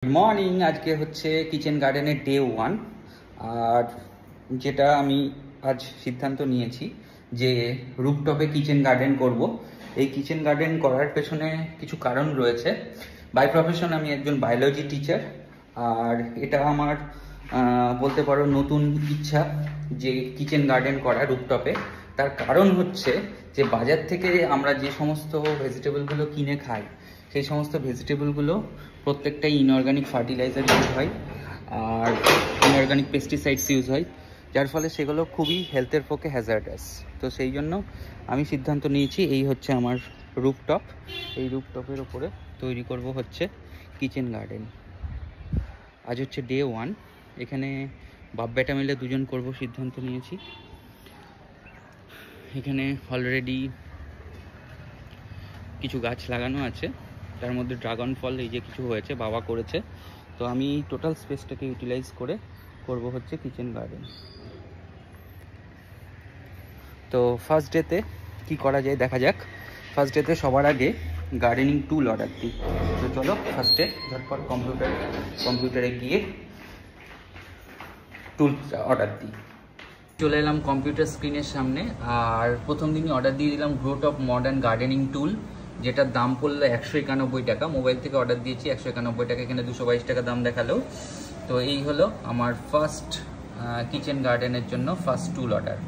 Good morning. আজকে হচ্ছে kitchen গার্ডেনের ডে 1। আর যেটা আমি আজ সিদ্ধান্ত নিয়েছি যে রুফটপে কিচেন গার্ডেন করব। এই কিচেন গার্ডেন করার পেছনে কিছু কারণ রয়েছে। বাই প্রফেশন আমি একজন বায়োলজি টিচার, আর এটা আমার বলতে পারো নতুন ইচ্ছা যে কিচেন গার্ডেন করা রুফটপে। তার কারণ হচ্ছে যে বাজার থেকে আমরা যে সমস্ত ভেজিটেবলগুলো কিনে খাই, সেই সমস্ত ভেজিটেবলগুলো প্রত্যেকটাই ইনঅর্গানিক ফার্টিলাইজার ইউজ হয় আর ইনঅর্গানিক পেস্টিসাইডস ইউজ হয়, যার ফলে সেগুলো খুবই হেলথের পক্ষে হ্যাজার্ডাস। তো সেই জন্য আমি সিদ্ধান্ত নিয়েছি এই হচ্ছে আমার রুফটপ। এই রুফটপের ওপরে তৈরি করব হচ্ছে কিচেন গার্ডেন। আজ হচ্ছে ডে 1। এখানে বাপ বেটা মিলে দুজন করব সিদ্ধান্ত নিয়েছি। এখানে অলরেডি কিছু গাছ লাগানো আছে, তার মধ্যে ড্রাগন ফল এই যে কিছু হয়েছে, বাবা করেছে। তো আমি টোটাল স্পেসটাকে ইউটিলাইজ করে করব হচ্ছে কিচেন গার্ডেন। তো ফার্স্ট ডেতে কি করা যায় দেখা যাক। ফার্স্ট ডেতে সবার আগে গার্ডেনিং টুল অর্ডার দিই। তো চলো ফার্স্টে ঝটপট কম্পিউটারে গিয়ে টুল অর্ডার দিই। চলে এলাম কম্পিউটার স্ক্রিনের সামনে, আর প্রথম দিনই অর্ডার দিয়ে দিলাম গ্রোটপ মডার্ন গার্ডেনিং টুল, যেটার দাম পড়লো 191 টাকা। মোবাইল থেকে অর্ডার দিয়েছি 191 টাকা, এখানে 222 টাকা দাম দেখালো। তো এই হলো আমার ফার্স্ট কিচেন গার্ডেনের জন্য ফার্স্ট টুল অর্ডার।